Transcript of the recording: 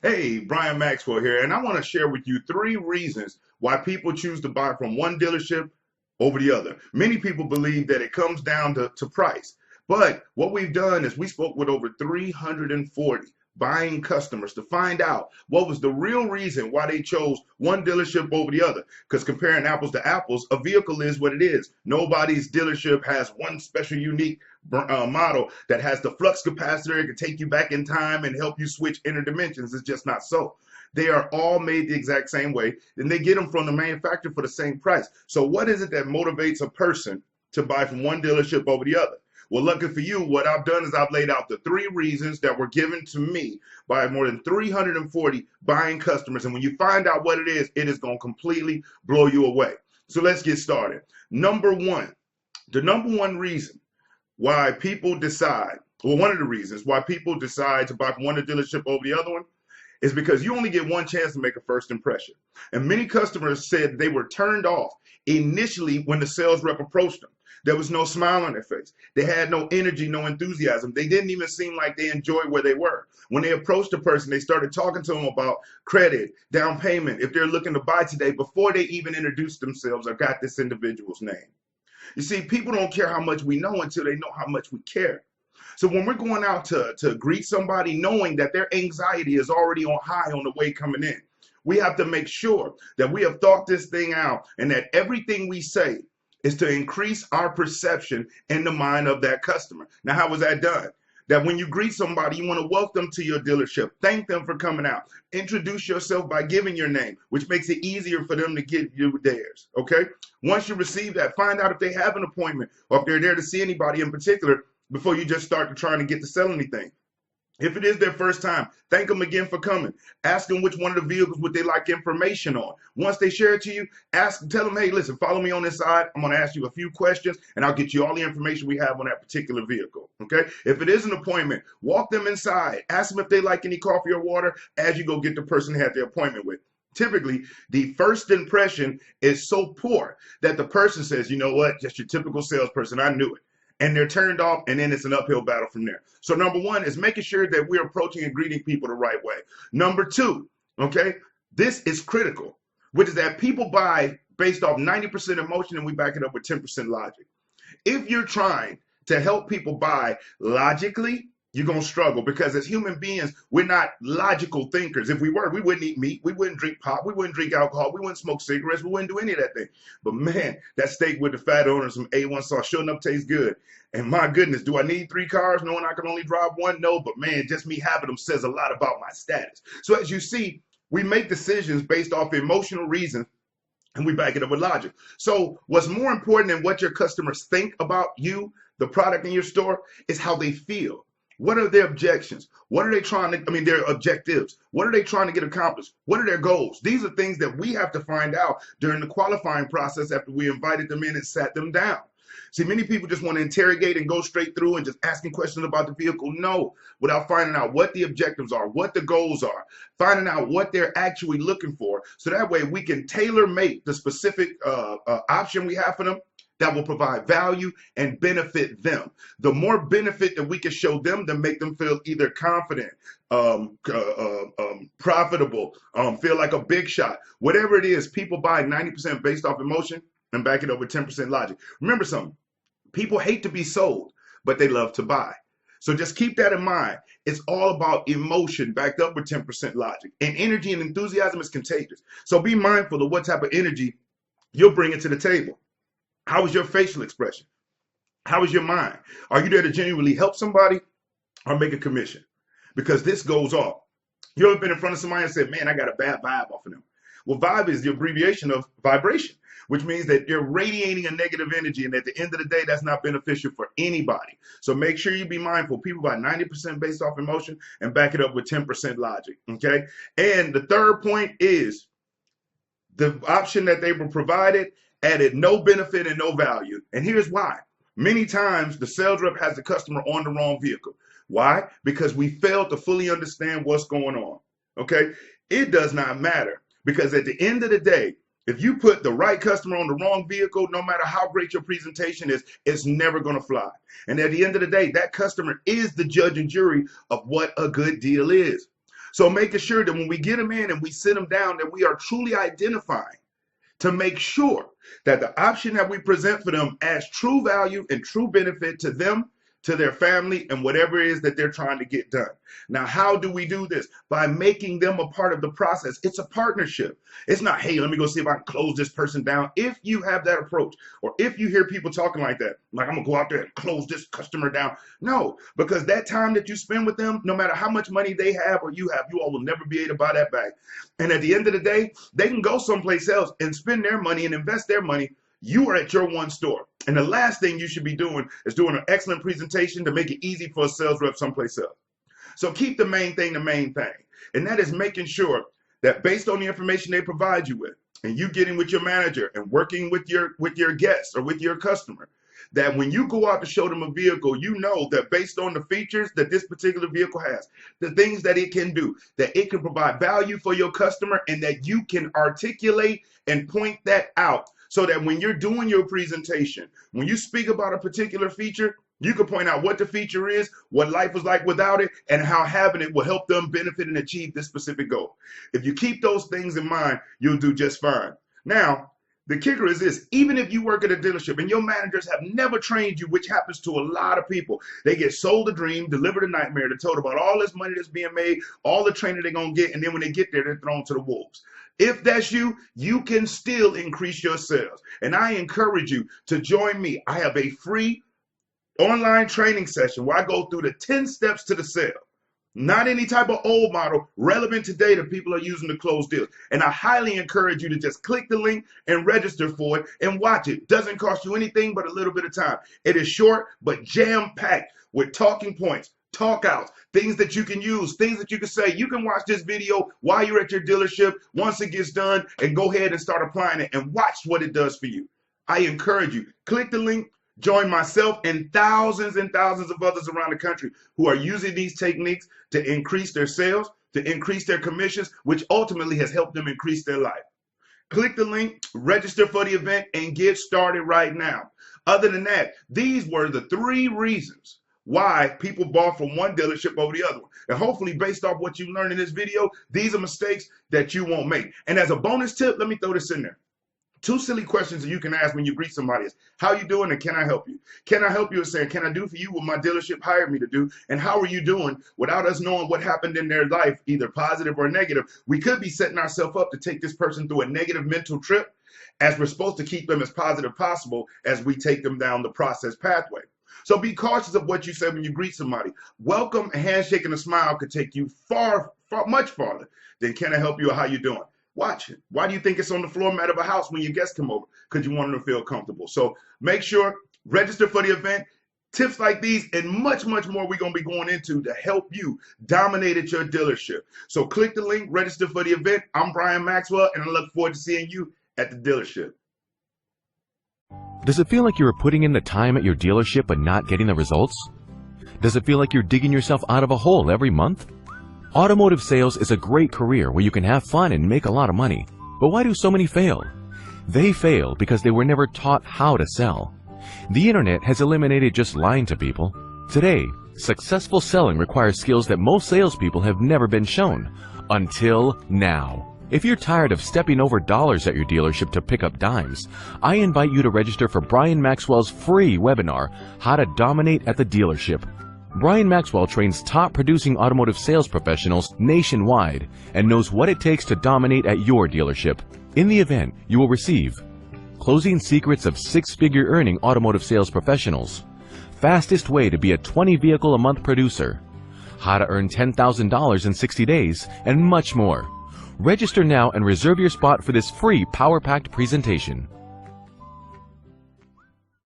Hey, Brian Maxwell here, and I want to share with you three reasons why people choose to buy from one dealership over the other. Many people believe that it comes down to price, but what we've done is we spoke with over 340 buying customers to find out what was the real reason why they chose one dealership over the other. Because comparing apples to apples, a vehicle is what it is. Nobody's dealership has one special, unique model that has the flux capacitor. It can take you back in time and help you switch inner dimensions. It's just not so. They are all made the exact same way, and they get them from the manufacturer for the same price. So what is it that motivates a person to buy from one dealership over the other? Well, lucky for you, what I've done is I've laid out the three reasons that were given to me by more than 340 buying customers. And when you find out what it is going to completely blow you away. So let's get started. Number one, the number one reason why people decide, well, one of the reasons why people decide to buy from one dealership over the other one is because you only get one chance to make a first impression. And many customers said they were turned off initially when the sales rep approached them. There was no smile on their face. They had no energy, no enthusiasm. They didn't even seem like they enjoyed where they were. When they approached the person, they started talking to them about credit, down payment, if they're looking to buy today, before they even introduced themselves or got this individual's name. You see, people don't care how much we know until they know how much we care. So when we're going out to greet somebody, knowing that their anxiety is already on high on the way coming in, we have to make sure that we have thought this thing out and that everything we say is to increase our perception in the mind of that customer. Now, how was that done? That when you greet somebody, you want to welcome them to your dealership. Thank them for coming out. Introduce yourself by giving your name, which makes it easier for them to give you theirs, okay? Once you receive that, find out if they have an appointment or if they're there to see anybody in particular before you just start trying to get to sell anything. If it is their first time, thank them again for coming. Ask them which one of the vehicles would they like information on. Once they share it to you, tell them, hey, listen, follow me on this side. I'm going to ask you a few questions, and I'll get you all the information we have on that particular vehicle, okay? If it is an appointment, walk them inside. Ask them if they like any coffee or water as you go get the person they had the appointment with. Typically, the first impression is so poor that the person says, you know what, just your typical salesperson, I knew it. And they're turned off, and then it's an uphill battle from there. So number one is making sure that we're approaching and greeting people the right way. Number two, okay, this is critical, which is that people buy based off 90% emotion, and we back it up with 10% logic. If you're trying to help people buy logically, you're going to struggle, because as human beings, we're not logical thinkers. If we were, we wouldn't eat meat, we wouldn't drink pop, we wouldn't drink alcohol, we wouldn't smoke cigarettes, we wouldn't do any of that thing. But man, that steak with the fat on and some A1 sauce sure enough tastes good. And my goodness, do I need three cars knowing I can only drive one? No, but man, just me having them says a lot about my status. So as you see, we make decisions based off emotional reasons, and we back it up with logic. So what's more important than what your customers think about you, the product in your store, is how they feel. What are their objections? What are they trying to, their objectives? What are they trying to get accomplished? What are their goals? These are things that we have to find out during the qualifying process after we invited them in and sat them down. See, many people just want to interrogate and go straight through and just asking questions about the vehicle. No, without finding out what the objectives are, what the goals are, finding out what they're actually looking for. So that way we can tailor make the specific option we have for them that will provide value and benefit them. The more benefit that we can show them to make them feel either confident, profitable, feel like a big shot. Whatever it is, people buy 90% based off emotion and back it up with 10% logic. Remember something, people hate to be sold, but they love to buy. So just keep that in mind. It's all about emotion backed up with 10% logic. And energy and enthusiasm is contagious. So be mindful of what type of energy you'll bring into the table. How is your facial expression? How is your mind? Are you there to genuinely help somebody or make a commission? Because this goes off. You ever been in front of somebody and said, man, I got a bad vibe off of them? Well, vibe is the abbreviation of vibration, which means that you're radiating a negative energy, and at the end of the day, that's not beneficial for anybody. So make sure you be mindful. People buy 90% based off emotion and back it up with 10% logic, okay? And the third point is the option that they were provided added no benefit and no value. And here's why. Many times the sales rep has the customer on the wrong vehicle. Why? Because we failed to fully understand what's going on. Okay? It does not matter, because at the end of the day, if you put the right customer on the wrong vehicle, no matter how great your presentation is, it's never going to fly. And at the end of the day, that customer is the judge and jury of what a good deal is. So making sure that when we get them in and we sit them down, that we are truly identifying to make sure that the option that we present for them adds true value and true benefit to them, to their family, and whatever it is that they're trying to get done. Now, how do we do this? By making them a part of the process. It's a partnership. It's not, hey, let me go see if I can close this person down. If you have that approach, or if you hear people talking like that, like, I'm gonna go out there and close this customer down. No, because that time that you spend with them, no matter how much money they have or you have, you all will never be able to buy that back. And at the end of the day, they can go someplace else and spend their money and invest their money. You are at your one store. And the last thing you should be doing is doing an excellent presentation to make it easy for a sales rep someplace else. So keep the main thing the main thing. And that is making sure that based on the information they provide you with, and you getting with your manager and working with your guests or with your customer, that when you go out to show them a vehicle, you know that based on the features that this particular vehicle has, the things that it can do, that it can provide value for your customer, and that you can articulate and point that out. So that when you're doing your presentation, when you speak about a particular feature, you can point out what the feature is, what life was like without it, and how having it will help them benefit and achieve this specific goal. If you keep those things in mind, you'll do just fine. Now, the kicker is this: even if you work at a dealership and your managers have never trained you, which happens to a lot of people, they get sold a dream, delivered a nightmare, they're told about all this money that's being made, all the training they're going to get, and then when they get there, they're thrown to the wolves. If that's you, you can still increase your sales. And I encourage you to join me. I have a free online training session where I go through the 10 steps to the sale. Not any type of old model, relevant today that people are using to close deals. And I highly encourage you to just click the link and register for it and watch it. Doesn't cost you anything but a little bit of time. It is short but jam-packed with talking points, talk outs, things that you can use, things that you can say. You can watch this video while you're at your dealership once it gets done and go ahead and start applying it and watch what it does for you. I encourage you, click the link, join myself and thousands of others around the country who are using these techniques to increase their sales, to increase their commissions, which ultimately has helped them increase their life. Click the link, register for the event, and get started right now. Other than that, these were the 3 reasons why people bought from one dealership over the other one. And hopefully, based off what you learned in this video, these are mistakes that you won't make. And as a bonus tip, let me throw this in there. 2 silly questions that you can ask when you greet somebody is, how you doing and can I help you? Can I help you is saying, can I do for you what my dealership hired me to do? And how are you doing? Without us knowing what happened in their life, either positive or negative, we could be setting ourselves up to take this person through a negative mental trip, as we're supposed to keep them as positive possible as we take them down the process pathway. So be cautious of what you say when you greet somebody. Welcome, a handshake, and a smile could take you much farther than can I help you or how you doing. Watch it. Why do you think it's on the floor mat of a house when your guests come over? Because you want them to feel comfortable. So make sure, register for the event. Tips like these and much more we're going to be going into to help you dominate at your dealership. So click the link, register for the event. I'm Brian Maxwell, and I look forward to seeing you at the dealership. Does it feel like you're putting in the time at your dealership but not getting the results? Does it feel like you're digging yourself out of a hole every month? Automotive sales is a great career where you can have fun and make a lot of money. But why do so many fail? They fail because they were never taught how to sell. The internet has eliminated just lying to people. Today, successful selling requires skills that most salespeople have never been shown. Until now. If you're tired of stepping over dollars at your dealership to pick up dimes, I invite you to register for Brian Maxwell's free webinar, How to Dominate at the Dealership. Brian Maxwell trains top producing automotive sales professionals nationwide and knows what it takes to dominate at your dealership. In the event, you will receive Closing Secrets of 6-Figure Earning Automotive Sales Professionals, Fastest Way to be a 20-Vehicle-a-Month Producer, How to Earn $10,000 in 60 days, and much more. Register now and reserve your spot for this free power-packed presentation.